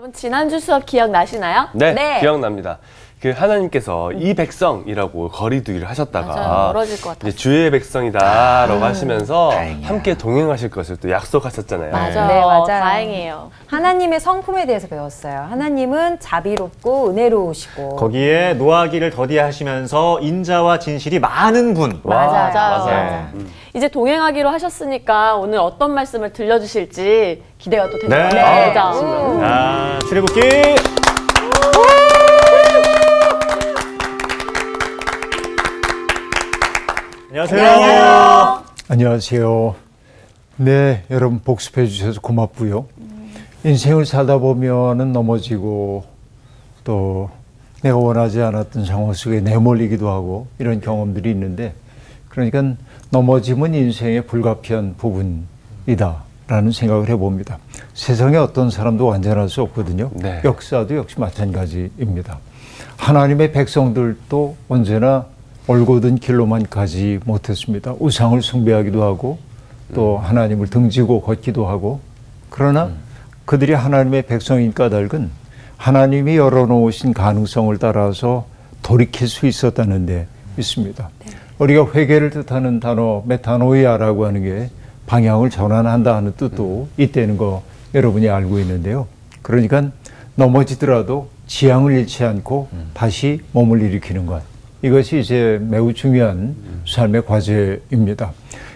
여러분 지난주 수업 기억나시나요? 네, 기억납니다. 그 하나님께서 이 백성이라고 거리두기를 하셨다가 맞아요. 멀어질 것 같아요. 이제 주의 백성이다라고 하시면서 함께 동행하실 것을 또 약속하셨잖아요. 맞아요. 네, 맞아요. 다행이에요. 하나님의 성품에 대해서 배웠어요. 하나님은 자비롭고 은혜로우시고 거기에 노하기를 더디하시면서 인자와 진실이 많은 분. 맞아요. 이제 동행하기로 하셨으니까 오늘 어떤 말씀을 들려주실지 기대가 또 되네요. 네. 네. 출애굽기 안녕하세요. 안녕하세요. 네, 여러분 복습해 주셔서 고맙고요. 인생을 살다 보면은 넘어지고 또 내가 원하지 않았던 상황 속에 내몰리기도 하고 이런 경험들이 있는데, 그러니까 넘어짐은 인생의 불가피한 부분이다라는 생각을 해봅니다. 세상에 어떤 사람도 완전할 수 없거든요. 네. 역사도 역시 마찬가지입니다. 하나님의 백성들도 언제나 올곧은 길로만 가지 못했습니다. 우상을 숭배하기도 하고 또 하나님을 등지고 걷기도 하고, 그러나 그들이 하나님의 백성인 까닭은 하나님이 열어놓으신 가능성을 따라서 돌이킬 수 있었다는 데 있습니다. 우리가 회개를 뜻하는 단어 메타노이아라고 하는 게 방향을 전환한다 하는 뜻도 있다는 거 여러분이 알고 있는데요. 그러니까 넘어지더라도 지향을 잃지 않고 다시 몸을 일으키는 것, 이것이 이제 매우 중요한 삶의 과제입니다.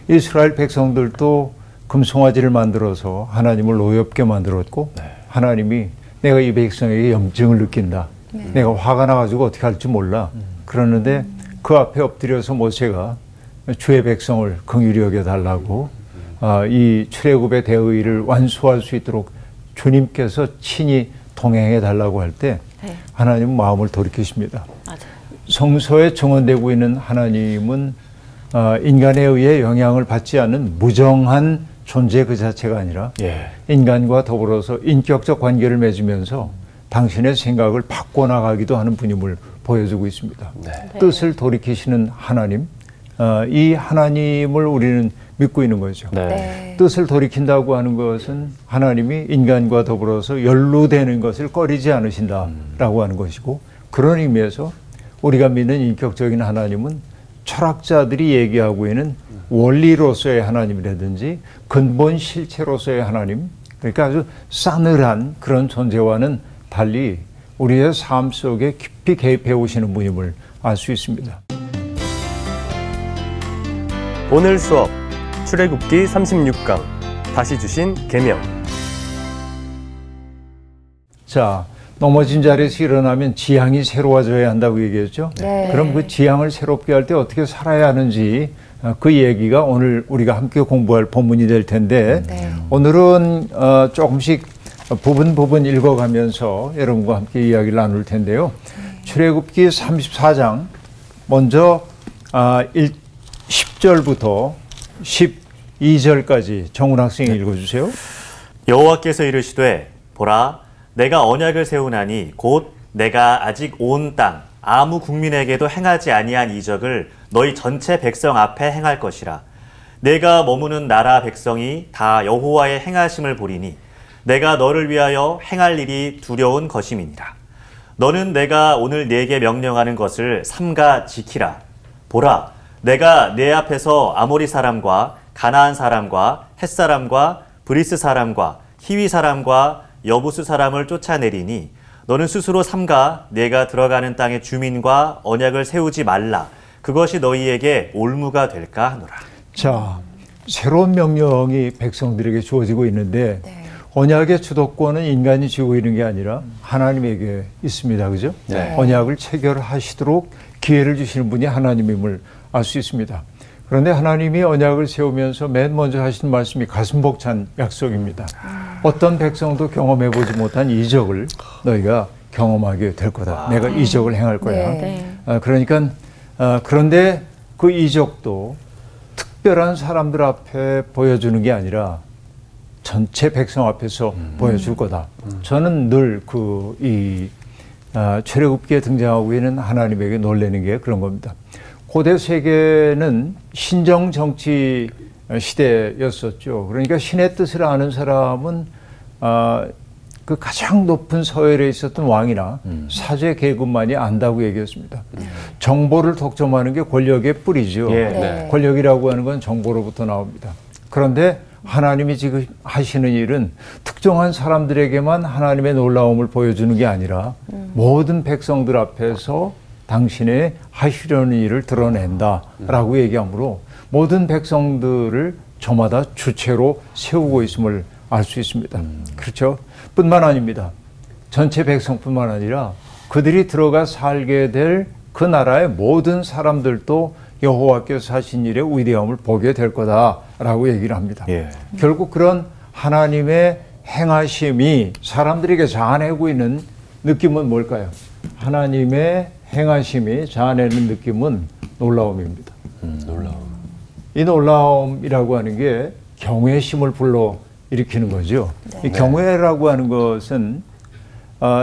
이스라엘 백성들도 금송아지를 만들어서 하나님을 노엽게 만들었고, 하나님이 내가 이 백성에게 염증을 느낀다. 내가 화가 나가지고 어떻게 할지 몰라. 그러는데 그 앞에 엎드려서 모세가 주의 백성을 긍휼히 여겨달라고 이 출애굽의 대의를 완수할 수 있도록 주님께서 친히 동행해 달라고 할 때 하나님은 마음을 돌이키십니다. 맞아요. 성서에 정언되고 있는 하나님은 인간에 의해 영향을 받지 않는 무정한 존재 그 자체가 아니라 인간과 더불어서 인격적 관계를 맺으면서 당신의 생각을 바꿔나가기도 하는 분임을 보여주고 있습니다. 뜻을 돌이키시는 하나님, 이 하나님을 우리는 믿고 있는 거죠. 뜻을 돌이킨다고 하는 것은 하나님이 인간과 더불어서 연루되는 것을 꺼리지 않으신다라고 하는 것이고, 그런 의미에서 우리가 믿는 인격적인 하나님은 철학자들이 얘기하고 있는 원리로서의 하나님이라든지 근본 실체로서의 하나님, 그러니까 아주 싸늘한 그런 존재와는 달리 우리의 삶 속에 깊이 개입해 오시는 분임을 알 수 있습니다. 오늘 수업 출애굽기 36강 다시 주신 계명. 자, 넘어진 자리에서 일어나면 지향이 새로워져야 한다고 얘기했죠. 그럼 그 지향을 새롭게 할 때 어떻게 살아야 하는지 그 얘기가 오늘 우리가 함께 공부할 본문이 될 텐데, 오늘은 조금씩 부분 읽어가면서 여러분과 함께 이야기를 나눌 텐데요. 출애굽기 34장 먼저 10절부터 12절까지 정훈 학생이 읽어주세요. 여호와께서 이르시되 보라 내가 언약을 세우나니 곧 내가 아직 온 땅 아무 국민에게도 행하지 아니한 이적을 너희 전체 백성 앞에 행할 것이라. 내가 머무는 나라 백성이 다 여호와의 행하심을 보리니 내가 너를 위하여 행할 일이 두려운 것임이니라. 너는 내가 오늘 네게 명령하는 것을 삼가 지키라. 보라 내가 내 앞에서 아모리 사람과 가나안 사람과 헷 사람과 브리스 사람과 히위 사람과 여부수 사람을 쫓아내리니 너는 스스로 삼가 내가 들어가는 땅의 주민과 언약을 세우지 말라. 그것이 너희에게 올무가 될까 하노라. 자, 새로운 명령이 백성들에게 주어지고 있는데 언약의 주도권은 인간이 쥐고 있는 게 아니라 하나님에게 있습니다. 그죠? 언약을 체결하시도록 기회를 주시는 분이 하나님임을 알 수 있습니다. 그런데 하나님이 언약을 세우면서 맨 먼저 하신 말씀이 가슴 벅찬 약속입니다. 어떤 백성도 경험해보지 못한 이적을 너희가 경험하게 될 거다. 내가 이적을 행할 거야. 그러니까 그런데 그 이적도 특별한 사람들 앞에 보여주는 게 아니라 전체 백성 앞에서 보여줄 거다. 저는 늘 출애굽기에 등장하고 있는 하나님에게 놀라는 게 그런 겁니다. 고대 세계는 신정 정치 시대였었죠. 그러니까 신의 뜻을 아는 사람은 그 가장 높은 서열에 있었던 왕이나 사제 계급만이 안다고 얘기했습니다. 정보를 독점하는 게 권력의 뿌리죠. 예. 네. 권력이라고 하는 건 정보로부터 나옵니다. 그런데 하나님이 지금 하시는 일은 특정한 사람들에게만 하나님의 놀라움을 보여주는 게 아니라 모든 백성들 앞에서 당신의 하시려는 일을 드러낸다라고 얘기하므로 모든 백성들을 저마다 주체로 세우고 있음을 알 수 있습니다. 그렇죠? 뿐만 아닙니다. 전체 백성뿐만 아니라 그들이 들어가 살게 될 그 나라의 모든 사람들도 여호와께서 하신 일의 위대함을 보게 될 거다라고 얘기를 합니다. 예. 결국 그런 하나님의 행하심이 사람들에게 자아내고 있는 느낌은 뭘까요? 하나님의 행하심이 자아내는 느낌은 놀라움입니다. 놀라워. 이 놀라움이라고 하는 게 경외심을 불러 일으키는 거죠. 이 경외라고 하는 것은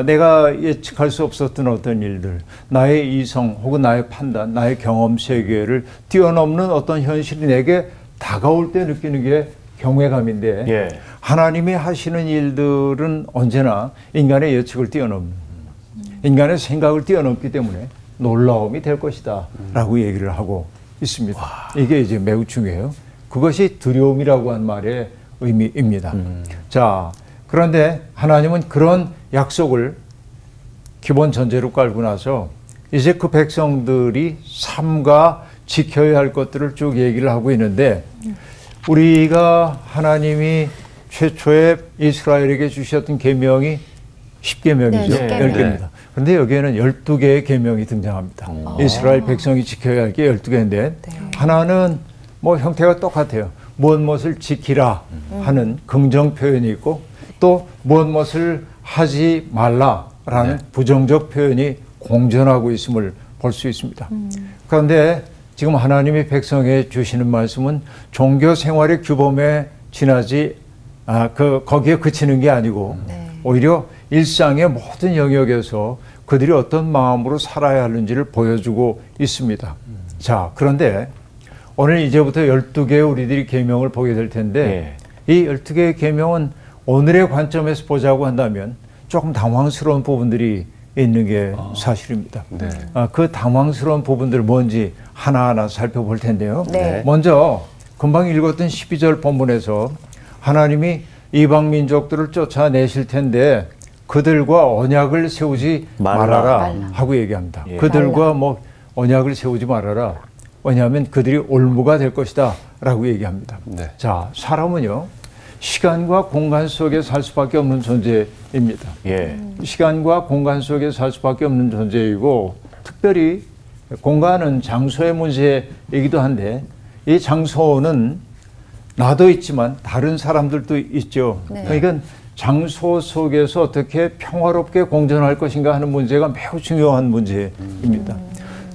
내가 예측할 수 없었던 어떤 일들, 나의 이성 혹은 나의 판단, 나의 경험 세계를 뛰어넘는 어떤 현실이 내게 다가올 때 느끼는 게 경외감인데 예. 하나님이 하시는 일들은 언제나 인간의 예측을 뛰어넘는, 인간의 생각을 뛰어넘기 때문에 놀라움이 될 것이다 라고 얘기를 하고 있습니다. 이게 이제 매우 중요해요. 그것이 두려움이라고 한 말의 의미입니다. 자, 그런데 하나님은 그런 약속을 기본 전제로 깔고 나서 이제 그 백성들이 삼가 지켜야 할 것들을 쭉 얘기를 하고 있는데 우리가 하나님이 최초에 이스라엘에게 주셨던 계명이 10계명이죠. 네, 10개입니다. 그런데 여기에는 12개의 계명이 등장합니다. 이스라엘 백성이 지켜야 할 게 12개인데 하나는 뭐 형태가 똑같아요. 무엇을 지키라 하는 긍정 표현이 있고 또 무엇을 하지 말라라는 부정적 표현이 공존하고 있음을 볼 수 있습니다. 그런데 지금 하나님이 백성에 주시는 말씀은 종교 생활의 규범에 지나지 거기에 그치는 게 아니고 오히려 일상의 모든 영역에서 그들이 어떤 마음으로 살아야 하는지를 보여주고 있습니다. 자, 그런데 오늘 이제부터 12개의 우리들이 계명을 보게 될 텐데 이 12개의 계명은 오늘의 관점에서 보자고 한다면 조금 당황스러운 부분들이 있는 게 사실입니다. 네. 그 당황스러운 부분들 뭔지 하나하나 살펴볼 텐데요. 네. 먼저 금방 읽었던 12절 본문에서 하나님이 이방 민족들을 쫓아내실 텐데 그들과 언약을 세우지 말아라 하고 얘기합니다. 예. 그들과 뭐 언약을 세우지 말아라. 왜냐하면 그들이 올무가 될 것이다 라고 얘기합니다. 네. 자, 사람은요 시간과 공간 속에 살 수밖에 없는 존재입니다. 예. 시간과 공간 속에 살 수밖에 없는 존재이고 특별히 공간은 장소의 문제이기도 한데 이 장소는 나도 있지만 다른 사람들도 있죠. 그러니까 장소 속에서 어떻게 평화롭게 공존할 것인가 하는 문제가 매우 중요한 문제입니다.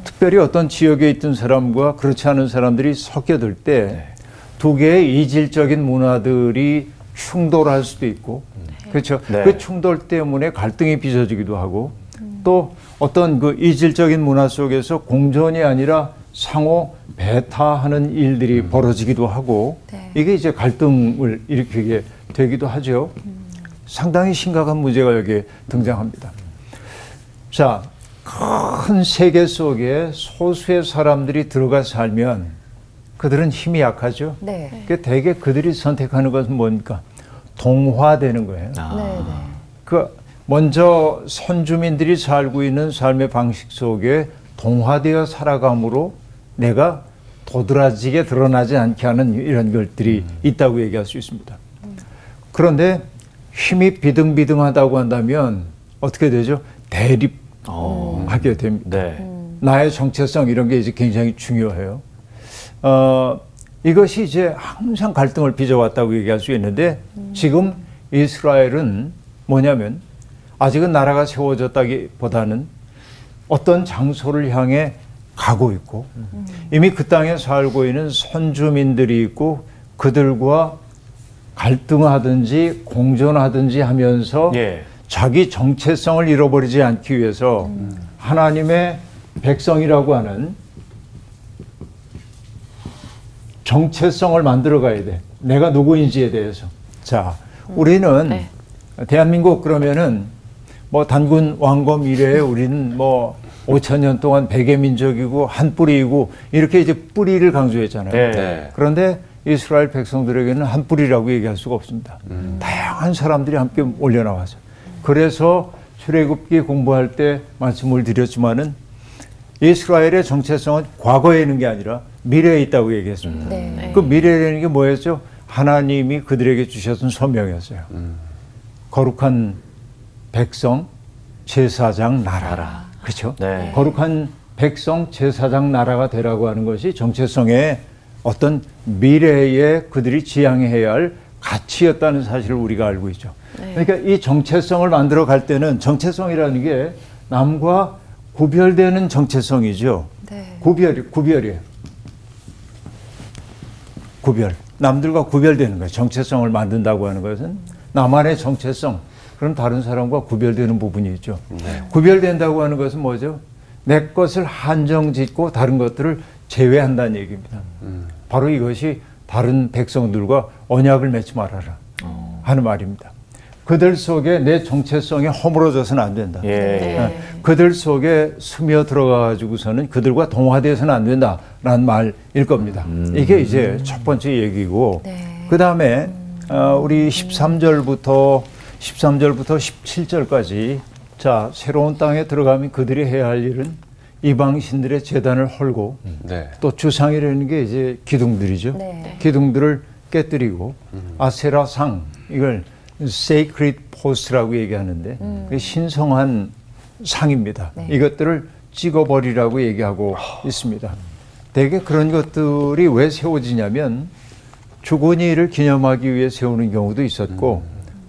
특별히 어떤 지역에 있던 사람과 그렇지 않은 사람들이 섞여들 때 두 개의 이질적인 문화들이 충돌할 수도 있고 그렇죠. 네. 그 충돌 때문에 갈등이 빚어지기도 하고 또 어떤 그 이질적인 문화 속에서 공존이 아니라 상호 배타하는 일들이 벌어지기도 하고 이게 이제 갈등을 일으키게 되기도 하죠. 상당히 심각한 문제가 여기에 등장합니다. 자, 큰 세계 속에 소수의 사람들이 들어가 살면 그들은 힘이 약하죠. 네. 대개 그들이 선택하는 것은 뭡니까? 동화되는 거예요. 그 먼저 선주민들이 살고 있는 삶의 방식 속에 동화되어 살아감으로 내가 도드라지게 드러나지 않게 하는 이런 것들이 있다고 얘기할 수 있습니다. 그런데 힘이 비등비등하다고 한다면 어떻게 되죠? 대립하게 됩니다. 네. 나의 정체성 이런 게 이제 굉장히 중요해요. 이것이 이제 항상 갈등을 빚어왔다고 얘기할 수 있는데 지금 이스라엘은 뭐냐면 아직은 나라가 세워졌다기보다는 어떤 장소를 향해 가고 있고 이미 그 땅에 살고 있는 선주민들이 있고 그들과 갈등하든지 공존하든지 하면서 자기 정체성을 잃어버리지 않기 위해서 하나님의 백성이라고 하는 정체성을 만들어 가야 돼. 내가 누구인지에 대해서. 자, 우리는 대한민국 그러면은 뭐 단군 왕검 이래에 우리는 뭐 5,000년 동안 백의 민족이고 한 뿌리이고 이렇게 이제 뿌리를 강조했잖아요. 네. 네. 그런데 이스라엘 백성들에게는 한 뿌리라고 얘기할 수가 없습니다. 다양한 사람들이 함께 올려나와서 그래서 출애굽기 공부할 때 말씀을 드렸지만은 이스라엘의 정체성은 과거에 있는 게 아니라 미래에 있다고 얘기했습니다. 네. 그 미래라는 게 뭐였죠? 하나님이 그들에게 주셨던 소명이었어요. 거룩한 백성, 제사장 나라라. 그렇죠? 네. 거룩한 백성, 제사장 나라가 되라고 하는 것이 정체성의 어떤 미래에 그들이 지향해야 할 가치였다는 사실을 우리가 알고 있죠. 그러니까 이 정체성을 만들어 갈 때는 정체성이라는 게 남과 구별되는 정체성이죠. 네. 구별이에요. 구별. 남들과 구별되는 거예요. 정체성을 만든다고 하는 것은 나만의 정체성. 그럼 다른 사람과 구별되는 부분이 있죠. 구별된다고 하는 것은 뭐죠? 내 것을 한정 짓고 다른 것들을 제외한다는 얘기입니다. 바로 이것이 다른 백성들과 언약을 맺지 말아라 하는 말입니다. 그들 속에 내 정체성이 허물어져서는 안 된다. 예. 그들 속에 스며 들어가가지고서는 그들과 동화돼서는 안 된다라는 말일 겁니다. 이게 이제 첫 번째 얘기고, 네. 그 다음에 우리 13절부터 17절까지 자 새로운 땅에 들어가면 그들이 해야 할 일은 이방신들의 제단을 헐고 네. 또 주상이라는 게 이제 기둥들이죠. 네. 기둥들을 깨뜨리고 아세라 상 이걸 sacred post라고 얘기하는데 그게 신성한 상입니다. 네. 이것들을 찍어버리라고 얘기하고 있습니다. 대개 그런 것들이 왜 세워지냐면 죽은 이를 기념하기 위해 세우는 경우도 있었고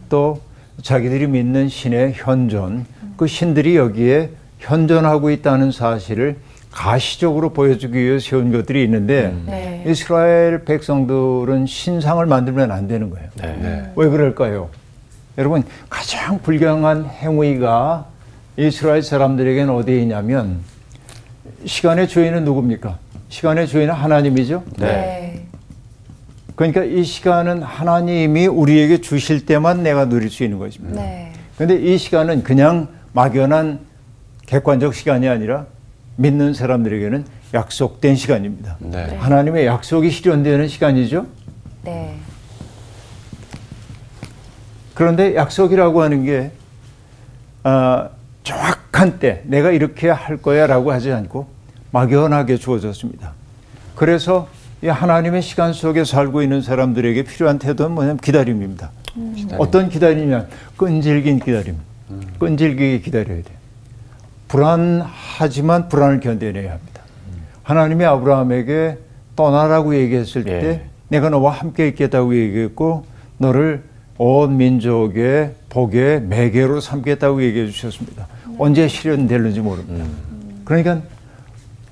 또 자기들이 믿는 신의 현존, 그 신들이 여기에 현존하고 있다는 사실을 가시적으로 보여주기 위해 세운 것들이 있는데 네. 이스라엘 백성들은 신상을 만들면 안 되는 거예요. 네. 왜 그럴까요? 여러분 가장 불경한 행위가 이스라엘 사람들에게는 어디에 있냐면 시간의 주인은 누굽니까? 시간의 주인은 하나님이죠. 네. 그러니까 이 시간은 하나님이 우리에게 주실 때만 내가 누릴 수 있는 것입니다. 네. 그런데 이 시간은 그냥 막연한 객관적 시간이 아니라 믿는 사람들에게는 약속된 시간입니다. 네. 하나님의 약속이 실현되는 시간이죠. 네. 그런데 약속이라고 하는 게 정확한 때 내가 이렇게 할 거야 라고 하지 않고 막연하게 주어졌습니다. 그래서 이 하나님의 시간 속에 살고 있는 사람들에게 필요한 태도는 뭐냐면 기다림입니다. 어떤 기다림이냐? 끈질긴 기다림. 끈질기게 기다려야 돼요. 불안하지만 불안을 견뎌내야 합니다. 하나님이 아브라함에게 떠나라고 얘기했을 때 예. 내가 너와 함께 있겠다고 얘기했고 너를 온 민족의 복의 매개로 삼겠다고 얘기해 주셨습니다. 언제 실현될는지 모릅니다. 그러니까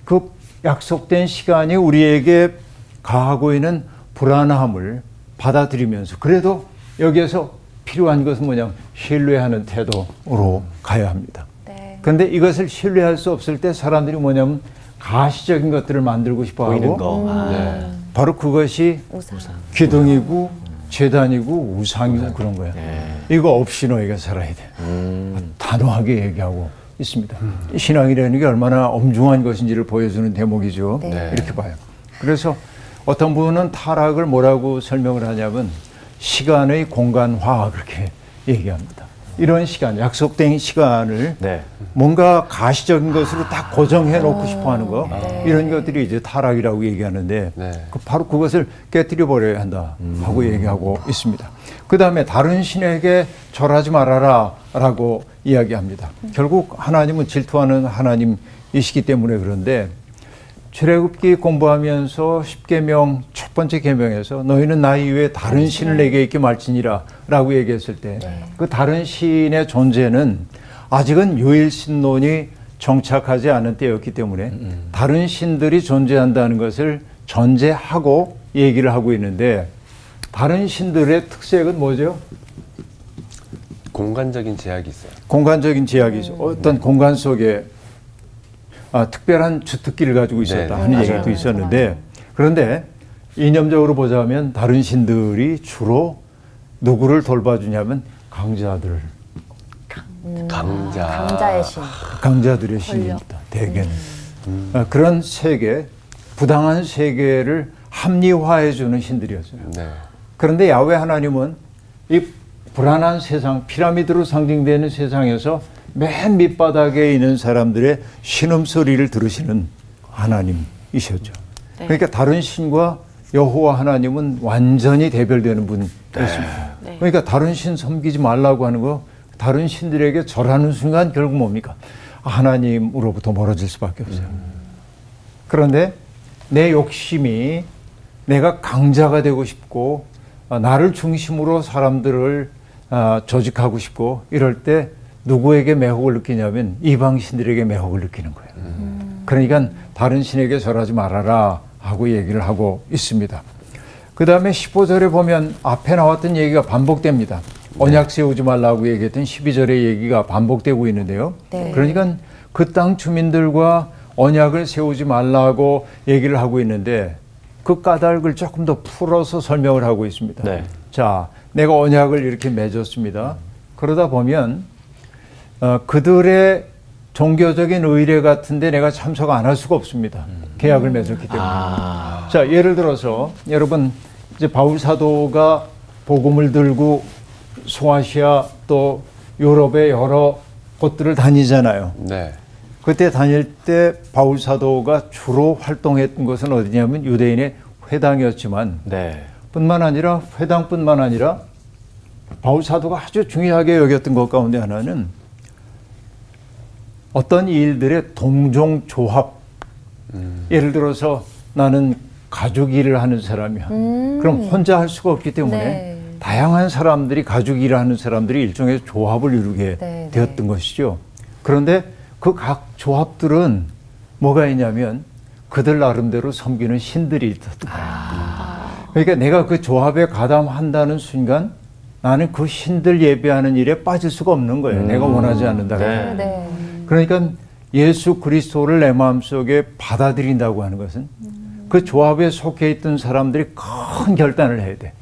그 약속된 시간이 우리에게 가하고 있는 불안함을 받아들이면서 그래도 여기에서 필요한 것은 뭐냐면 신뢰하는 태도로 가야 합니다. 네. 그런데 이것을 신뢰할 수 없을 때 사람들이 뭐냐면 가시적인 것들을 만들고 싶어 보이는 하고 거. 네. 바로 그것이 우상. 기둥이고 재단이고 우상이고 그런 거야. 이거 없이 너희가 살아야 돼. 단호하게 얘기하고 있습니다. 신앙이라는 게 얼마나 엄중한 것인지를 보여주는 대목이죠. 네. 이렇게 봐요. 그래서 어떤 분은 타락을 뭐라고 설명을 하냐면 시간의 공간화 그렇게 얘기합니다. 이런 시간, 약속된 시간을 네. 뭔가 가시적인 것으로 딱 고정해 놓고 싶어 하는 거 이런 것들이 이제 타락이라고 얘기하는데 네. 바로 그것을 깨뜨려 버려야 한다 하고 얘기하고 있습니다. 그 다음에 다른 신에게 절하지 말아라 라고 이야기합니다. 결국 하나님은 질투하는 하나님이시기 때문에 그런데 출애굽기 공부하면서 10계명 첫 번째 계명에서 너희는 나 이외에 다른 신을 내게 있게 말지니라 라고 얘기했을 때 그 다른 신의 존재는 아직은 유일신론이 정착하지 않은 때였기 때문에 다른 신들이 존재한다는 것을 전제하고 얘기를 하고 있는데 다른 신들의 특색은 뭐죠? 공간적인 제약이 있어요. 공간적인 제약이죠. 어떤 공간 속에 특별한 주특기를 가지고 있었다 네, 하는 맞아요. 얘기도 있었는데 그런데 이념적으로 보자면 다른 신들이 주로 누구를 돌봐주냐면 강자들, 강자. 강자의 신. 강자들의 신입니다. 대개는 그런 세계, 부당한 세계를 합리화해주는 신들이었어요. 네. 그런데 야훼 하나님은 이 불안한 세상, 피라미드로 상징되는 세상에서 맨 밑바닥에 있는 사람들의 신음소리를 들으시는 하나님이셨죠. 네. 그러니까 다른 신과 여호와 하나님은 완전히 대별되는 분이었습니다. 네. 그러니까 다른 신 섬기지 말라고 하는 거, 다른 신들에게 절하는 순간 결국 뭡니까? 하나님으로부터 멀어질 수밖에 없어요. 그런데 내 욕심이 내가 강자가 되고 싶고 나를 중심으로 사람들을 조직하고 싶고 이럴 때 누구에게 매혹을 느끼냐면 이방 신들에게 매혹을 느끼는 거예요. 그러니까 다른 신에게 절하지 말아라 하고 얘기를 하고 있습니다. 그 다음에 15절에 보면 앞에 나왔던 얘기가 반복됩니다. 언약 세우지 말라고 얘기했던 12절의 얘기가 반복되고 있는데요. 네. 그러니까 그 땅 주민들과 언약을 세우지 말라고 얘기를 하고 있는데 그 까닭을 조금 더 풀어서 설명을 하고 있습니다. 네. 자, 내가 언약을 이렇게 맺었습니다. 그러다 보면 그들의 종교적인 의례 같은데 내가 참석 안 할 수가 없습니다. 계약을 맺었기 때문에. 자, 예를 들어서 여러분 이제 바울 사도가 복음을 들고 소아시아 또 유럽의 여러 곳들을 다니잖아요. 네. 그때 다닐 때 바울 사도가 주로 활동했던 것은 어디냐면 유대인의 회당이었지만 네. 뿐만 아니라 회당뿐만 아니라 바울 사도가 아주 중요하게 여겼던 것 가운데 하나는 어떤 일들의 동종 조합. 예를 들어서 나는 가죽 일을 하는 사람이야. 그럼 혼자 할 수가 없기 때문에 네. 다양한 사람들이 가죽 일을 하는 사람들이 일종의 조합을 이루게 네, 되었던 것이죠. 그런데 그 각 조합들은 뭐가 있냐면 그들 나름대로 섬기는 신들이 있었던 거예요. 그러니까 내가 그 조합에 가담한다는 순간 나는 그 신들 예배하는 일에 빠질 수가 없는 거예요. 내가 원하지 않는다. 네. 네. 그러니까 예수 그리스도를 내 마음속에 받아들인다고 하는 것은 그 조합에 속해 있던 사람들이 큰 결단을 해야 돼.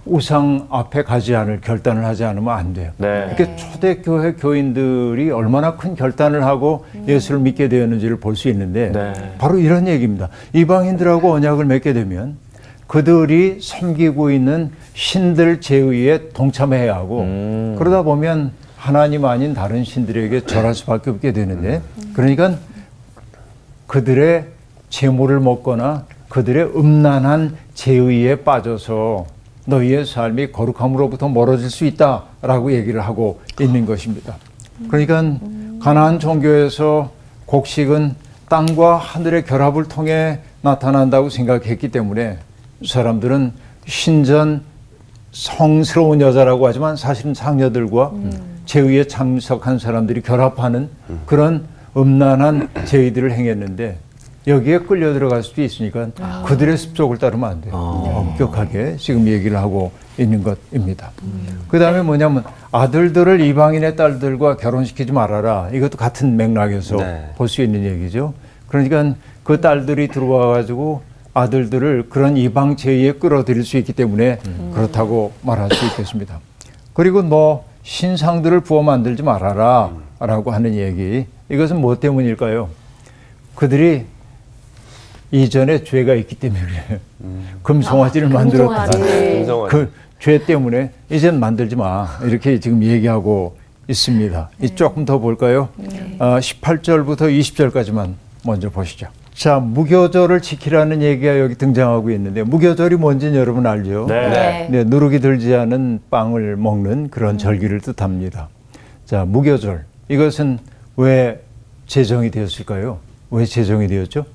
우상 앞에 가지 않을 결단을 하지 않으면 안 돼요. 네. 이렇게 초대교회 교인들이 얼마나 큰 결단을 하고 예수를 믿게 되었는지를 볼 수 있는데 네. 바로 이런 얘기입니다. 이방인들하고 언약을 맺게 되면 그들이 섬기고 있는 신들 제의에 동참해야 하고 그러다 보면 하나님 아닌 다른 신들에게 절할 수밖에 없게 되는데 그러니까 그들의 재물을 먹거나 그들의 음란한 제의에 빠져서 너희의 삶이 거룩함으로부터 멀어질 수 있다라고 얘기를 하고 있는 것입니다. 그러니까 가나안 종교에서 곡식은 땅과 하늘의 결합을 통해 나타난다고 생각했기 때문에 사람들은 신전 성스러운 여자라고 하지만 사실은 상녀들과 제의에 참석한 사람들이 결합하는 그런 음란한 제의들을 행했는데 여기에 끌려 들어갈 수도 있으니까 그들의 습속을 따르면 안 돼요. 엄격하게 지금 얘기를 하고 있는 것입니다. 그 다음에 뭐냐면 아들들을 이방인의 딸들과 결혼시키지 말아라. 이것도 같은 맥락에서 네. 볼 수 있는 얘기죠. 그러니까 그 딸들이 들어와 가지고 아들들을 그런 이방 제의에 끌어들일 수 있기 때문에 그렇다고 말할 수 있겠습니다. 그리고 뭐 신상들을 부어 만들지 말아라 라고 하는 얘기. 이것은 뭐 때문일까요? 그들이 이전에 죄가 있기 때문에 그래요. 금송아지를 만들었다. 금송아지. 그 죄 때문에 이젠 만들지 마. 이렇게 지금 얘기하고 있습니다. 조금 더 볼까요? 18절부터 20절까지만 먼저 보시죠. 자, 무교절을 지키라는 얘기가 여기 등장하고 있는데 무교절이 뭔지는 여러분 알죠? 네. 네, 누룩이 들지 않은 빵을 먹는 그런 절기를 뜻합니다. 자, 무교절. 이것은 왜 제정이 되었을까요? 왜 제정이 되었죠?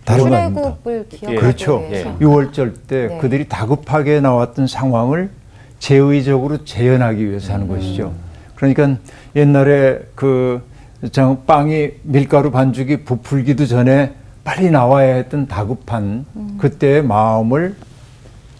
다른 거 아닙니다. 출애굽을 기억하게 그렇죠. 해서. 6월절 때 네. 그들이 다급하게 나왔던 상황을 제의적으로 재현하기 위해서 하는 것이죠. 그러니까 옛날에 빵이 밀가루 반죽이 부풀기도 전에 빨리 나와야 했던 다급한 그때의 마음을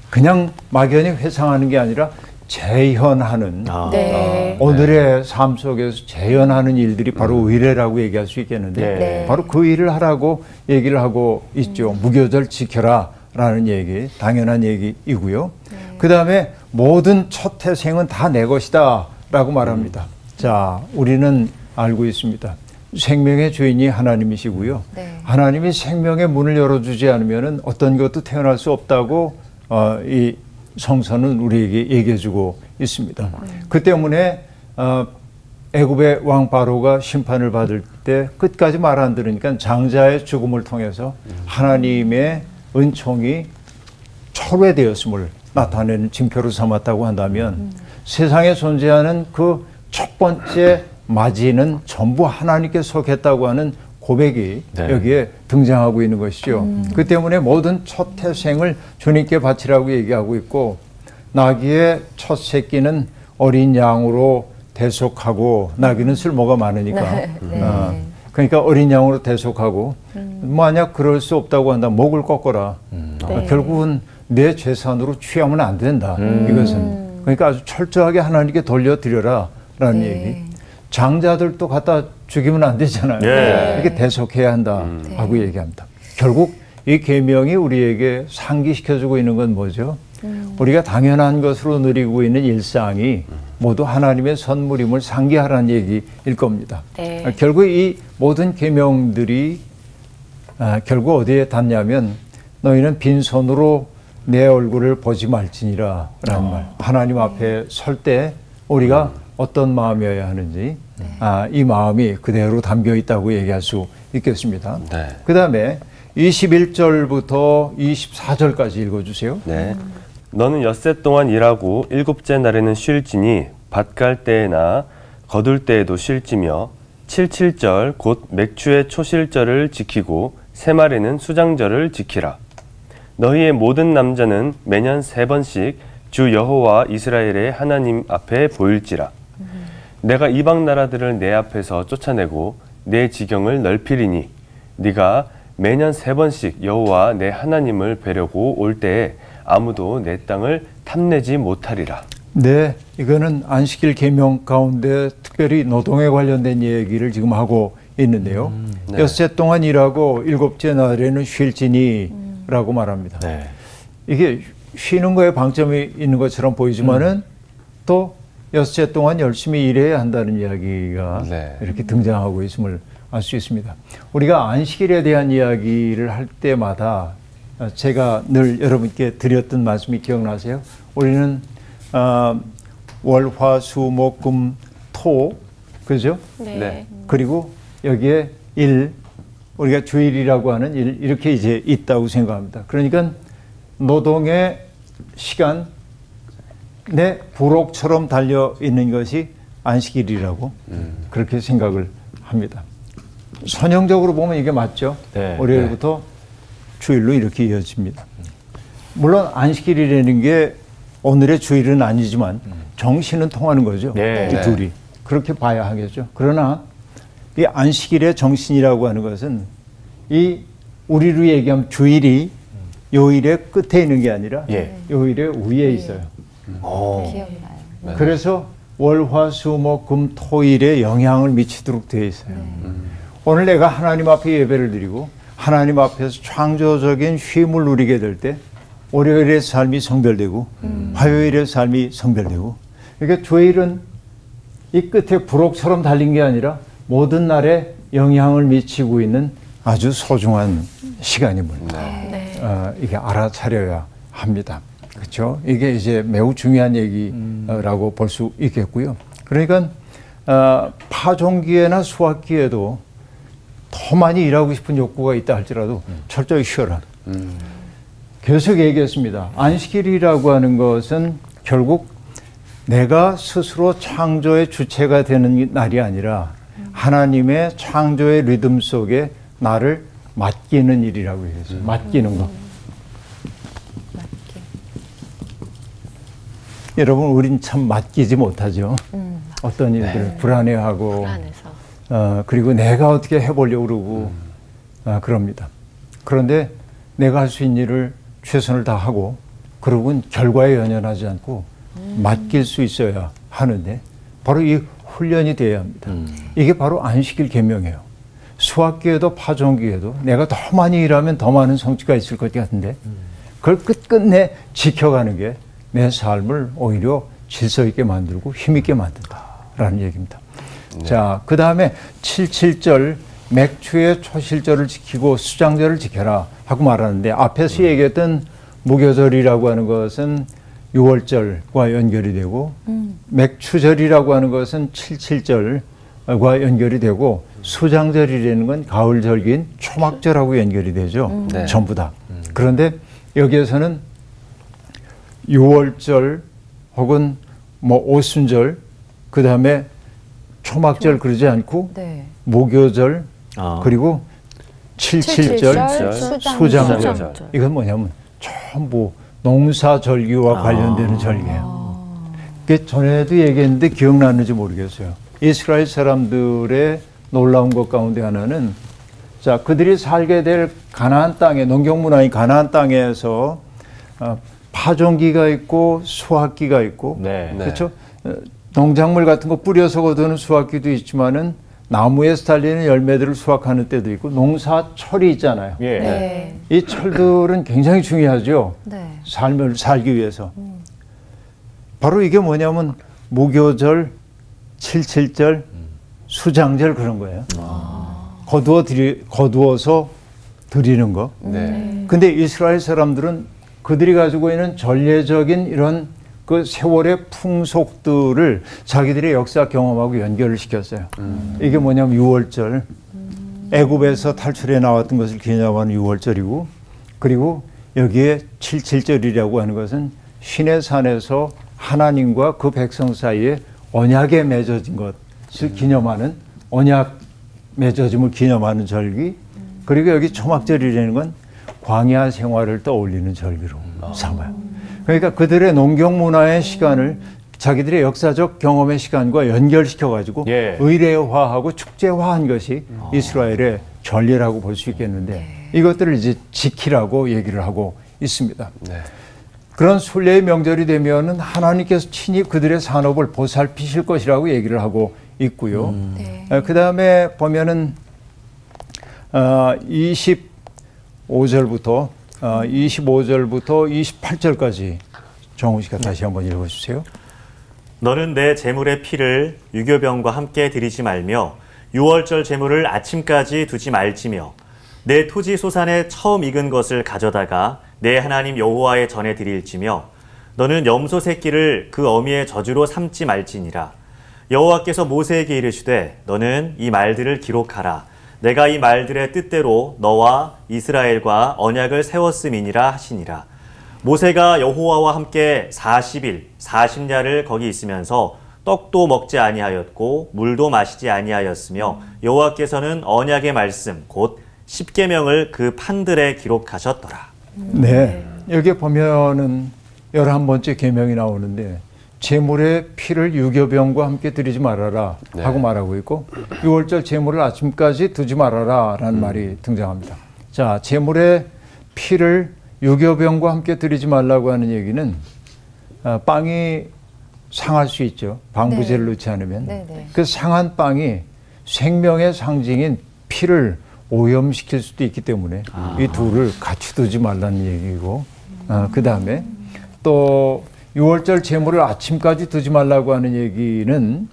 그냥 막연히 회상하는 게 아니라 재현하는 네. 오늘의 삶 속에서 재현하는 일들이 바로 의례라고 얘기할 수 있겠는데 네. 바로 그 일을 하라고 얘기를 하고 있죠. 무교절 지켜라 라는 얘기, 당연한 얘기이고요. 그 다음에 모든 첫 태생은 다 내 것이다 라고 말합니다. 자, 우리는 알고 있습니다. 생명의 주인이 하나님이시고요. 네. 하나님이 생명의 문을 열어주지 않으면 어떤 것도 태어날 수 없다고 이 성서는 우리에게 얘기해주고 있습니다. 그 때문에 애굽의 왕 바로가 심판을 받을 때 끝까지 말 안 들으니까 장자의 죽음을 통해서 하나님의 은총이 철회되었음을 나타내는 징표로 삼았다고 한다면 세상에 존재하는 그 첫 번째 맞이는 전부 하나님께 속했다고 하는 고백이 네. 여기에 등장하고 있는 것이죠. 그 때문에 모든 첫 태생을 주님께 바치라고 얘기하고 있고 나귀의 첫 새끼는 어린 양으로 대속하고 나귀는 쓸모가 많으니까 네. 그러니까 어린 양으로 대속하고 만약 그럴 수 없다고 한다면 목을 꺾어라. 네. 결국은 내 재산으로 취하면 안 된다. 이것은 그러니까 아주 철저하게 하나님께 돌려드려라 라는 네. 얘기. 장자들도 갖다 죽이면 안 되잖아요. 네. 이렇게 대속해야 한다 하고 얘기합니다. 결국 이 계명이 우리에게 상기시켜주고 있는 건 뭐죠? 우리가 당연한 것으로 누리고 있는 일상이 모두 하나님의 선물임을 상기하라는 얘기일 겁니다. 네. 결국 이 모든 계명들이 결국 어디에 닿냐면 너희는 빈손으로 내 얼굴을 보지 말지니라 라는 말. 하나님 앞에 설 때 우리가 어떤 마음이어야 하는지 이 마음이 그대로 담겨 있다고 얘기할 수 있겠습니다. 네. 그 다음에 21절부터 24절까지 읽어주세요. 네. 너는 엿새 동안 일하고 일곱째 날에는 쉴지니 밭 갈 때나 거둘 때에도 쉴지며 77절 곧 맥추의 초실절을 지키고 새말에는 수장절을 지키라. 너희의 모든 남자는 매년 3번씩 주 여호와 이스라엘의 하나님 앞에 보일지라. 내가 이방 나라들을 내 앞에서 쫓아내고 내 지경을 넓히리니 네가 매년 3번씩 여호와 내 하나님을 뵈려고 올 때에 아무도 내 땅을 탐내지 못하리라. 네, 이거는 안식일 계명 가운데 특별히 노동에 관련된 얘기를 지금 하고 있는데요. 네. 엿새 동안 일하고 일곱째 날에는 쉴지니 라고 말합니다. 네. 이게 쉬는 거에 방점이 있는 것처럼 보이지만은 또 엿새 동안 열심히 일해야 한다는 이야기가 네. 이렇게 등장하고 있음을 알 수 있습니다. 우리가 안식일에 대한 이야기를 할 때마다 제가 늘 여러분께 드렸던 말씀이 기억나세요? 우리는 월, 화, 수, 목, 금, 토, 그죠? 네. 네. 그리고 여기에 일, 우리가 주일이라고 하는 일, 이렇게 이제 있다고 생각합니다. 그러니까 노동의 시간, 내 부록처럼 달려 있는 것이 안식일이라고 그렇게 생각을 합니다. 선형적으로 보면 이게 맞죠? 네. 월요일부터 주일로 이렇게 이어집니다. 물론 안식일이라는 게 오늘의 주일은 아니지만 정신은 통하는 거죠. 네. 이 둘이. 그렇게 봐야 하겠죠. 그러나 이 안식일의 정신이라고 하는 것은 이 우리로 얘기하면 주일이 요일의 끝에 있는 게 아니라 예. 요일의 위에 있어요. 기억나요. 그래서 월, 화, 수, 목, 금, 토일에 영향을 미치도록 되어 있어요. 오늘 내가 하나님 앞에 예배를 드리고 하나님 앞에서 창조적인 쉼을 누리게 될 때 월요일의 삶이 성별되고 화요일의 삶이 성별되고 그러니까 주일은 이 끝에 부록처럼 달린 게 아니라 모든 날에 영향을 미치고 있는 아주 소중한 시간임을 이게 알아차려야 합니다. 그렇죠? 이게 이제 매우 중요한 얘기라고 볼 수 있겠고요. 그러니까 파종기에나 수확기에도 더 많이 일하고 싶은 욕구가 있다 할지라도 철저히 쉬어라. 계속 얘기했습니다. 안식일이라고 하는 것은 결국 내가 스스로 창조의 주체가 되는 날이 아니라 하나님의 창조의 리듬 속에 나를 맡기는 일이라고 얘기했어요. 맡기는 거. 여러분, 우린 참 맡기지 못하죠. 어떤 일들을 불안해하고 불안해서. 그리고 내가 어떻게 해보려고 그러고 그럽니다. 그런데 내가 할 수 있는 일을 최선을 다하고 그러고는 결과에 연연하지 않고 맡길 수 있어야 하는데 바로 이 훈련이 돼야 합니다. 이게 바로 안식일 계명이에요. 수학기에도 파종기에도 내가 더 많이 일하면 더 많은 성취가 있을 것 같은데 그걸 끝끝내 지켜가는 게 내 삶을 오히려 질서 있게 만들고 힘 있게 만든다라는 얘기입니다. 네. 자, 그 다음에 77절 맥추의 초실절을 지키고 수장절을 지켜라 하고 말하는데 앞에서 얘기했던 무교절이라고 하는 것은 6월절과 연결이 되고 맥추절이라고 하는 것은 77절과 연결이 되고 수장절이라는 건 가을절기인 초막절하고 연결이 되죠. 네. 전부 다. 그런데 여기에서는 6월절 혹은 뭐 오순절 그 다음에 초막절 그러지 않고 네. 무교절 그리고 77절, 수장절. 수장절. 이건 뭐냐면 전부 농사절기와 관련되는 절기예요. 그 전에도 얘기했는데 기억나는지 모르겠어요. 이스라엘 사람들의 놀라운 것 가운데 하나는 자 그들이 살게 될 가나안 땅에 농경문화인 가나안 땅에서 파종기가 있고 수확기가 있고 네. 그렇죠. 농작물 같은 거 뿌려서 거두는 수확기도 있지만은 나무에서 달리는 열매들을 수확하는 때도 있고 농사철이 있잖아요. 예. 네. 이 철들은 굉장히 중요하죠. 네. 삶을 살기 위해서. 바로 이게 뭐냐면 무교절, 77절, 수장절 그런 거예요. 거두어서 드리는 거. 네. 근데 이스라엘 사람들은 그들이 가지고 있는 전례적인 이런 그 세월의 풍속들을 자기들의 역사 경험하고 연결을 시켰어요. 이게 뭐냐면 6월절, 애굽에서 탈출해 나왔던 것을 기념하는 6월절이고, 그리고 여기에 77절이라고 하는 것은 신의 산에서 하나님과 그 백성 사이에 언약에 맺어진 것을 기념하는 언약 맺어짐을 기념하는 절기, 그리고 여기 초막절이라는 건 광야 생활을 떠올리는 절기로 삼아요. 그러니까 그들의 농경 문화의 시간을 자기들의 역사적 경험의 시간과 연결시켜가지고 예. 의례화하고 축제화한 것이 이스라엘의 전례라고 볼 수 있겠는데 이것들을 이제 지키라고 얘기를 하고 있습니다. 네. 그런 순례의 명절이 되면은 하나님께서 친히 그들의 산업을 보살피실 것이라고 얘기를 하고 있고요. 네. 그 다음에 보면은 25절부터 28절까지 정우 씨가 다시 한번 읽어주세요. 너는 내 제물의 피를 유교병과 함께 드리지 말며 6월절 제물을 아침까지 두지 말지며 내 토지 소산에 처음 익은 것을 가져다가 내 하나님 여호와의 전에 드릴지며 너는 염소 새끼를 그 어미의 저주로 삼지 말지니라. 여호와께서 모세에게 이르시되 너는 이 말들을 기록하라. 내가 이 말들의 뜻대로 너와 이스라엘과 언약을 세웠음이니라 하시니라. 모세가 여호와와 함께 40일 40야를 거기 있으면서 떡도 먹지 아니하였고 물도 마시지 아니하였으며 여호와께서는 언약의 말씀 곧 십계명을 그 판들에 기록하셨더라. 네, 여기 보면은 11번째 계명이 나오는데 제물의 피를 유교병과 함께 드리지 말아라 하고 말하고 있고 6월절 제물을 아침까지 두지 말아라 라는 말이 등장합니다. 자, 제물의 피를 유교병과 함께 드리지 말라고 하는 얘기는 빵이 상할 수 있죠. 방부제를 넣지 않으면. 네. 그 상한 빵이 생명의 상징인 피를 오염시킬 수도 있기 때문에 이 둘을 같이 두지 말라는 얘기고 그 다음에 또 6월절 제물을 아침까지 두지 말라고 하는 얘기는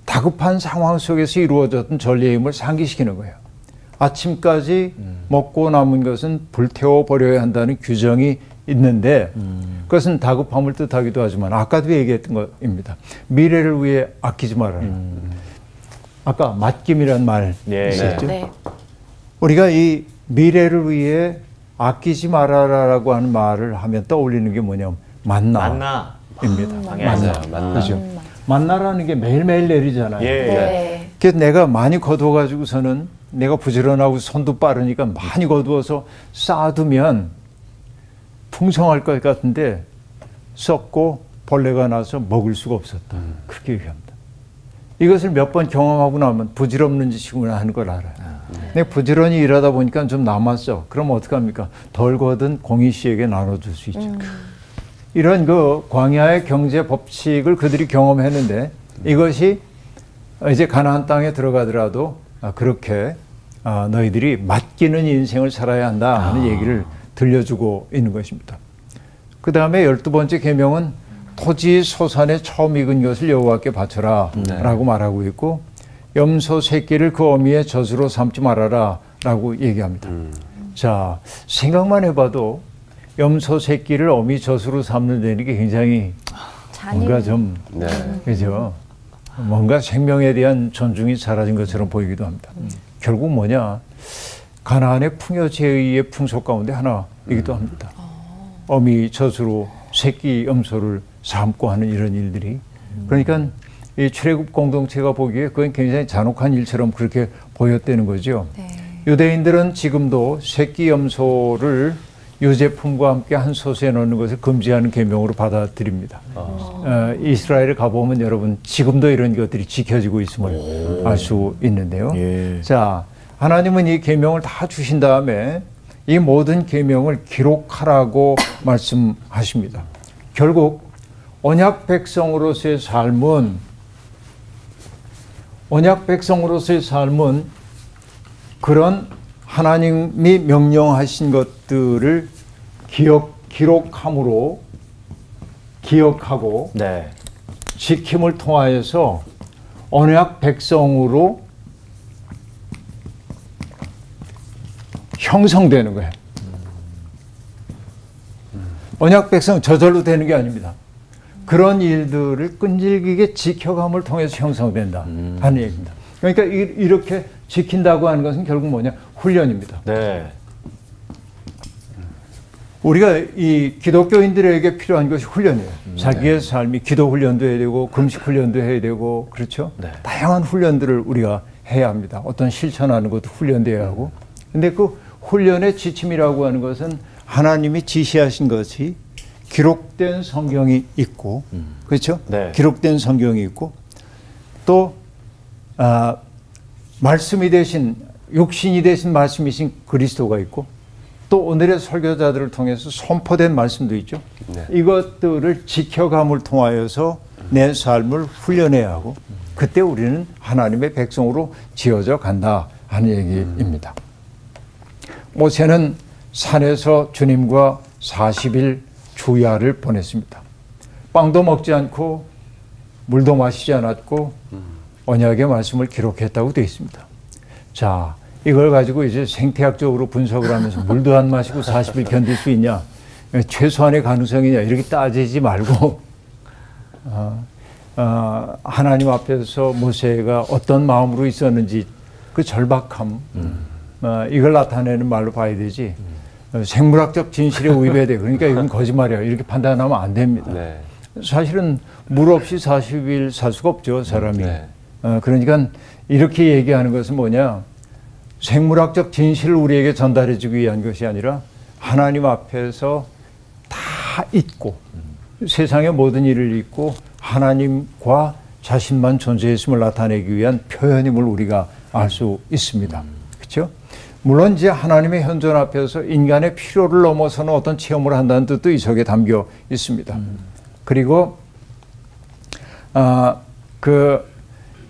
다급한 상황 속에서 이루어졌던 전례임을 상기시키는 거예요. 아침까지 먹고 남은 것은 불태워 버려야 한다는 규정이 있는데 그것은 다급함을 뜻하기도 하지만 아까도 얘기했던 것입니다. 미래를 위해 아끼지 말아라. 아까 맡김이란 말 있었죠. 네. 우리가 이 미래를 위해 아끼지 말아라라고 하는 말을 하면 떠올리는 게 뭐냐면 만나입니다. 맞아요. 만나. 그렇죠. 만나라는 게 매일매일 내리잖아요. 네. 그래서 내가 많이 거두어가지고서는 내가 부지런하고 손도 빠르니까 많이 거두어서 쌓아두면 풍성할 것 같은데 썩고 벌레가 나서 먹을 수가 없었다. 그렇게 얘기합니다. 이것을 몇 번 경험하고 나면 부질없는 짓이구나 하는 걸 알아요. 내가 부지런히 일하다 보니까 좀 남았어. 그럼 어떡합니까? 덜 거둔 공희 씨에게 나눠줄 수 있죠. 이런 그 광야의 경제 법칙을 그들이 경험했는데 이것이 이제 가나안 땅에 들어가더라도 그렇게 너희들이 맡기는 인생을 살아야 한다 하는 얘기를 들려주고 있는 것입니다. 그 다음에 12번째 계명은 토지 소산에 처음 익은 것을 여호와께 바쳐라 라고 말하고 있고, 염소 새끼를 그 어미의 젖으로 삼지 말아라 라고 얘기합니다. 자, 생각만 해봐도 염소 새끼를 어미 젖으로 삼는다는 게 굉장히 뭔가 좀 네. 그죠? 뭔가 생명에 대한 존중이 사라진 것처럼 보이기도 합니다. 결국 뭐냐? 가나안의 풍요제의의 풍속 가운데 하나이기도 합니다. 어미 젖으로 새끼 염소를 삶고 하는 이런 일들이. 그러니까 이 출애굽 공동체가 보기에 그건 굉장히 잔혹한 일처럼 그렇게 보였다는 거죠. 네. 유대인들은 지금도 새끼 염소를 유제품과 함께 한 솥에 넣는 것을 금지하는 계명으로 받아들입니다. 이스라엘에 가보면 여러분 지금도 이런 것들이 지켜지고 있음을 알 수 있는데요. 예. 자, 하나님은 이 계명을 다 주신 다음에 이 모든 계명을 기록하라고 말씀하십니다. 결국 언약 백성으로서의 삶은 그런 하나님이 명령하신 것들을 기록하고 네. 지킴을 통하여서 언약 백성으로 형성되는 거예요. 언약 백성 저절로 되는 게 아닙니다. 그런 일들을 끈질기게 지켜감을 통해서 형성된다 하는 얘기입니다. 그러니까 이렇게 지킨다고 하는 것은 결국 뭐냐? 훈련입니다. 네. 우리가 이 기독교인들에게 필요한 것이 훈련이에요. 자기의 삶이 기도 훈련도 해야 되고 금식 훈련도 해야 되고 그렇죠? 네. 다양한 훈련들을 우리가 해야 합니다. 어떤 실천하는 것도 훈련돼야 하고. 근데 그 훈련의 지침이라고 하는 것은 하나님이 지시하신 것이 기록된 성경이 있고 그렇죠? 네. 기록된 성경이 있고 또 말씀이 되신 육신이 되신 말씀이신 그리스도가 있고 또 오늘의 설교자들을 통해서 선포된 말씀도 있죠. 네. 이것들을 지켜감을 통하여서 내 삶을 훈련해야 하고 그때 우리는 하나님의 백성으로 지어져 간다 하는 얘기입니다. 모세는 산에서 주님과 40일 주야를 보냈습니다. 빵도 먹지 않고 물도 마시지 않았고 언약의 말씀을 기록했다고 되어 있습니다. 자, 이걸 가지고 이제 생태학적으로 분석을 하면서 물도 안 마시고 40일 견딜 수 있냐, 최소한의 가능성이냐 이렇게 따지지 말고 하나님 앞에서 모세가 어떤 마음으로 있었는지 그 절박함 이걸 나타내는 말로 봐야 되지 생물학적 진실에 위배돼. 그러니까 이건 거짓말이야 이렇게 판단하면 안 됩니다. 네. 사실은 물 없이 40일 살 수가 없죠 사람이. 네. 그러니까 이렇게 얘기하는 것은 뭐냐, 생물학적 진실을 우리에게 전달해 주기 위한 것이 아니라 하나님 앞에서 다 잊고 세상의 모든 일을 잊고 하나님과 자신만 존재했음을 나타내기 위한 표현임을 우리가 알 수 있습니다. 그렇죠? 물론 이제 하나님의 현존 앞에서 인간의 필요를 넘어서는 어떤 체험을 한다는 뜻도 이 속에 담겨 있습니다. 그리고 그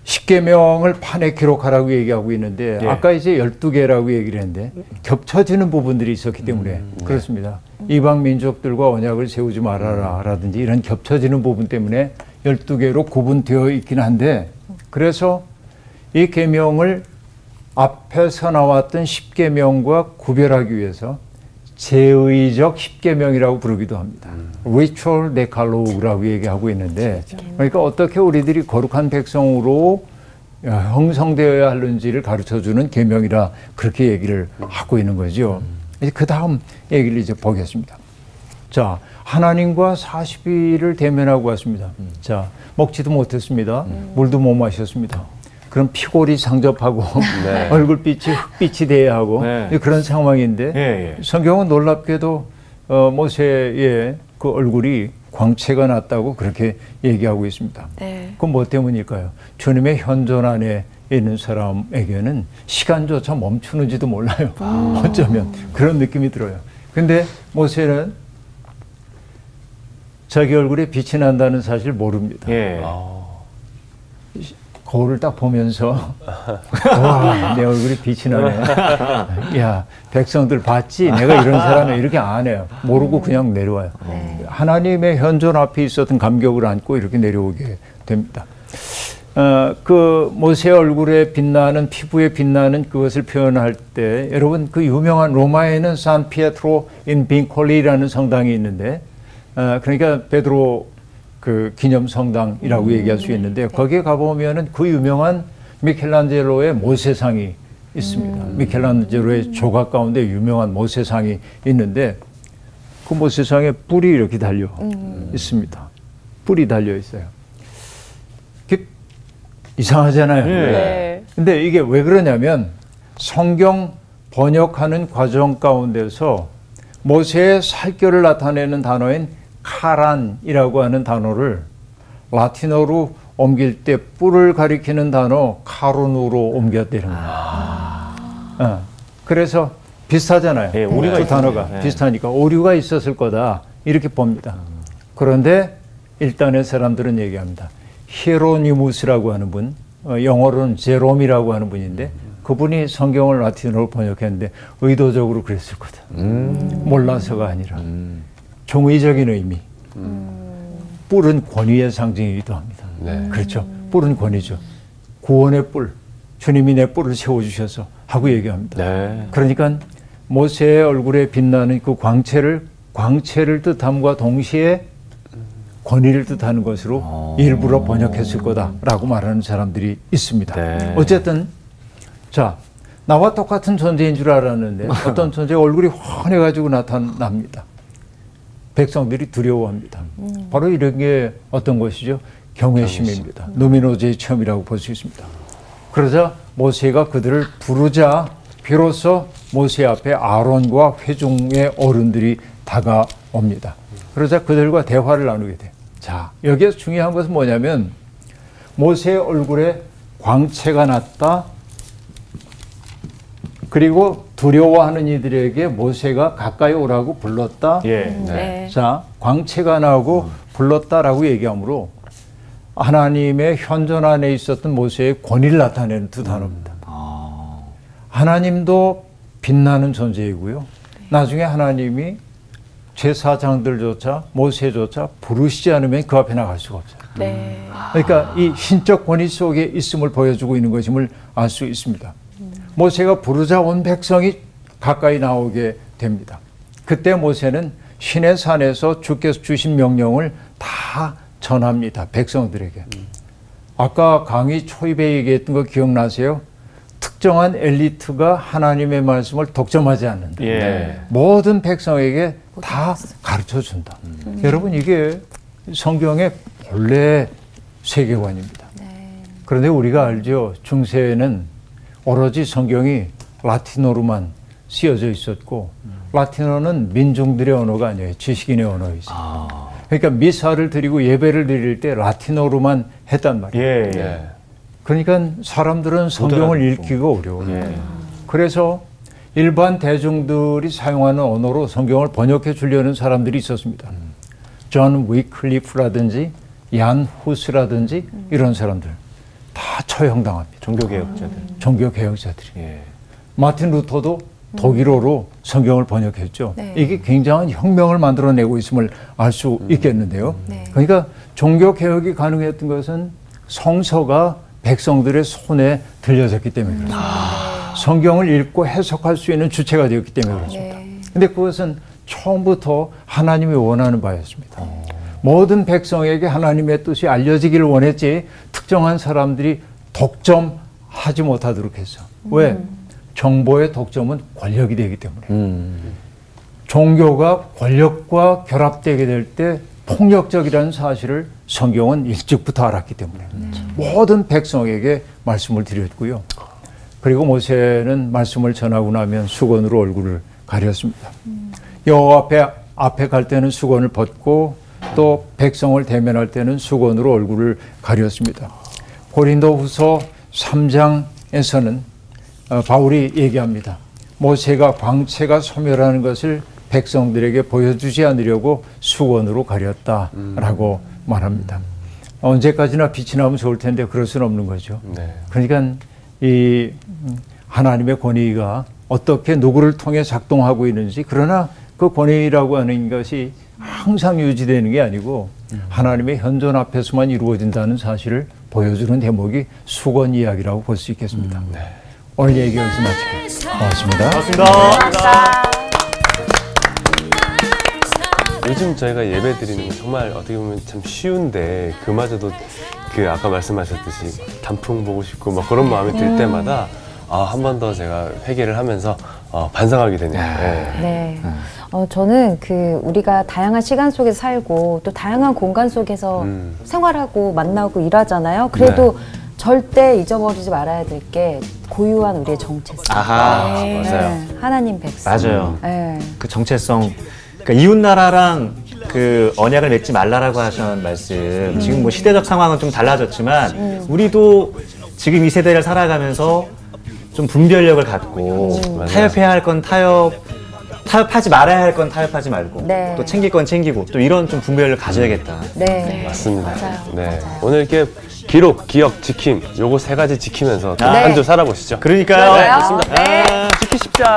10계명을 판에 기록하라고 얘기하고 있는데 예. 아까 이제 12개라고 얘기를 했는데 겹쳐지는 부분들이 있었기 때문에 그렇습니다. 이방 민족들과 언약을 세우지 말아라 라든지 이런 겹쳐지는 부분 때문에 12개로 구분되어 있긴 한데, 그래서 이 계명을 앞에서 나왔던 10계명과 구별하기 위해서 제의적 10계명이라고 부르기도 합니다. Ritual Decalogue라고 얘기하고 있는데, 그러니까 어떻게 우리들이 거룩한 백성으로 형성되어야 하는지를 가르쳐주는 계명이라 그렇게 얘기를 하고 있는 거죠. 이제 그 다음 얘기를 이제 보겠습니다. 자, 하나님과 40일을 대면하고 왔습니다. 자, 먹지도 못했습니다. 물도 못 마셨습니다. 그럼 피골이 상접하고 네. 얼굴빛이 흑빛이 돼야 하고 네. 그런 상황인데 예, 예. 성경은 놀랍게도 모세의 그 얼굴이 광채가 났다고 그렇게 얘기하고 있습니다. 네. 그건 뭐 때문일까요? 주님의 현존 안에 있는 사람에게는 시간조차 멈추는지도 몰라요. 어쩌면 그런 느낌이 들어요. 근데 모세는 자기 얼굴에 빛이 난다는 사실 모릅니다. 예. 아, 거울을 딱 보면서 와, 내 얼굴이 빛이 나네. 야, 백성들 봤지? 내가 이런 사람이 이렇게 안 해요. 모르고 그냥 내려와요. 하나님의 현존 앞에 있었던 감격을 안고 이렇게 내려오게 됩니다. 그 모세의 얼굴에 빛나는 피부에 빛나는 그것을 표현할 때 여러분 그 유명한 로마에는 산 피에트로 인 빈콜리라는 성당이 있는데 그러니까 베드로 그 기념 성당이라고 얘기할 수 있는데 거기에 가보면은 그 유명한 미켈란젤로의 모세상이 있습니다. 미켈란젤로의 조각 가운데 유명한 모세상이 있는데 그 모세상에 뿔이 이렇게 달려 있습니다. 뿔이 달려 있어요. 이상하잖아요. 네. 근데 이게 왜 그러냐면 성경 번역하는 과정 가운데서 모세의 살결을 나타내는 단어인 카란이라고 하는 단어를 라틴어로 옮길 때 뿔을 가리키는 단어 카론으로 옮겼다는 거예요. 그래서 비슷하잖아요. 네, 오류가 두 단어가 네. 비슷하니까 오류가 있었을 거다 이렇게 봅니다. 그런데 일단의 사람들은 얘기합니다. 히에로니무스라고 하는 분, 영어로는 제롬이라고 하는 분인데 그분이 성경을 라틴어로 번역했는데 의도적으로 그랬을 거다. 몰라서가 아니라 종의적인 의미. 뿔은 권위의 상징이기도 합니다. 네. 그렇죠. 뿔은 권위죠. 구원의 뿔, 주님이 내 뿔을 세워주셔서 하고 얘기합니다. 네. 그러니까 모세의 얼굴에 빛나는 그 광채를 뜻함과 동시에 권위를 뜻하는 것으로 일부러 번역했을 거다라고 말하는 사람들이 있습니다. 네. 어쨌든 자 나와 똑같은 존재인 줄 알았는데 어떤 존재가 얼굴이 환해가지고 나타납니다. 백성들이 두려워합니다. 바로 이런 게 어떤 것이죠? 경외심입니다. 누미노제의 체험이라고 볼 수 있습니다. 그러자 모세가 그들을 부르자 비로소 모세 앞에 아론과 회중의 어른들이 다가옵니다. 그러자 그들과 대화를 나누게 돼요. 자, 여기에서 중요한 것은 뭐냐면 모세의 얼굴에 광채가 났다. 그리고 두려워하는 이들에게 모세가 가까이 오라고 불렀다. 예. 네. 자, 광채가 나고 불렀다라고 얘기하므로 하나님의 현존 안에 있었던 모세의 권위를 나타내는 두 단어입니다. 하나님도 빛나는 존재이고요. 나중에 하나님이 제사장들조차 모세조차 부르시지 않으면 그 앞에 나갈 수가 없어요. 네. 그러니까 이 신적 권위 속에 있음을 보여주고 있는 것임을 알 수 있습니다. 모세가 부르자 온 백성이 가까이 나오게 됩니다. 그때 모세는 신의 산에서 주께서 주신 명령을 다 전합니다. 백성들에게. 아까 강의 초입에 얘기했던 거 기억나세요? 특정한 엘리트가 하나님의 말씀을 독점하지 않는다. 예. 모든 백성에게 다 가르쳐준다. 여러분 이게 성경의 본래 세계관입니다. 그런데 우리가 알죠. 중세에는 오로지 성경이 라틴어로만 쓰여져 있었고 라틴어는 민중들의 언어가 아니에요. 지식인의 언어이죠. 그러니까 미사를 드리고 예배를 드릴 때 라틴어로만 했단 말이에요. 예. 네. 그러니까 사람들은 성경을 읽기가 어려워요. 예. 그래서 일반 대중들이 사용하는 언어로 성경을 번역해 주려는 사람들이 있었습니다. 존 위클리프라든지 얀 후스라든지 이런 사람들 다 처형당합니다. 종교개혁자들. 종교개혁자들이. 예. 마틴 루터도 독일어로 성경을 번역했죠. 네. 이게 굉장한 혁명을 만들어내고 있음을 알 수 있겠는데요. 네. 그러니까 종교개혁이 가능했던 것은 성서가 백성들의 손에 들려졌기 때문에 그렇습니다. 성경을 읽고 해석할 수 있는 주체가 되었기 때문에 그렇습니다. 그런데 그것은 처음부터 하나님이 원하는 바였습니다. 모든 백성에게 하나님의 뜻이 알려지기를 원했지 특정한 사람들이 독점하지 못하도록 했어. 왜? 정보의 독점은 권력이 되기 때문에. 종교가 권력과 결합되게 될 때 폭력적이라는 사실을 성경은 일찍부터 알았기 때문에 모든 백성에게 말씀을 드렸고요. 그리고 모세는 말씀을 전하고 나면 수건으로 얼굴을 가렸습니다. 여호와 앞에 갈 때는 수건을 벗고 또 백성을 대면할 때는 수건으로 얼굴을 가렸습니다. 고린도후서 3장에서는 바울이 얘기합니다. 모세가 광채가 소멸하는 것을 백성들에게 보여주지 않으려고 수건으로 가렸다라고 말합니다. 언제까지나 빛이 나면 좋을 텐데 그럴 수는 없는 거죠. 네. 그러니까 이 하나님의 권위가 어떻게 누구를 통해 작동하고 있는지, 그러나 그 권위라고 하는 것이 항상 유지되는 게 아니고 하나님의 현존 앞에서만 이루어진다는 사실을 보여주는 대목이 수건 이야기라고 볼 수 있겠습니다. 네. 오늘 얘기 여기서 마치겠습니다. 고맙습니다. 고맙습니다. 요즘 저희가 예배 드리는 거 정말 어떻게 보면 참 쉬운데 그마저도 그 아까 말씀하셨듯이 단풍 보고 싶고 막 그런 마음이 들 때마다 한 번 더 제가 회개를 하면서 반성하게 되네요. 네. 네. 저는 우리가 다양한 시간 속에서 살고 또 다양한 공간 속에서 생활하고 만나고 일하잖아요. 그래도 절대 잊어버리지 말아야 될 게 고유한 우리의 정체성. 아하, 네. 맞아요. 하나님 백성. 맞아요. 네. 그 정체성, 그러니까 이웃 나라랑 그 언약을 맺지 말라라고 하신 말씀. 지금 뭐 시대적 상황은 좀 달라졌지만 우리도 지금 이 세대를 살아가면서 좀 분별력을 갖고 타협해야 할 건 타협하지 말아야 할 건 타협하지 말고 네. 또 챙길 건 챙기고 또 이런 좀 분별력을 가져야겠다. 네. 맞습니다. 맞아요. 네. 맞아요. 오늘 이렇게 기록, 기억, 지킴 요거 세 가지 지키면서 네. 한 주 살아보시죠. 그러니까요. 맞아요. 네. 지키십자.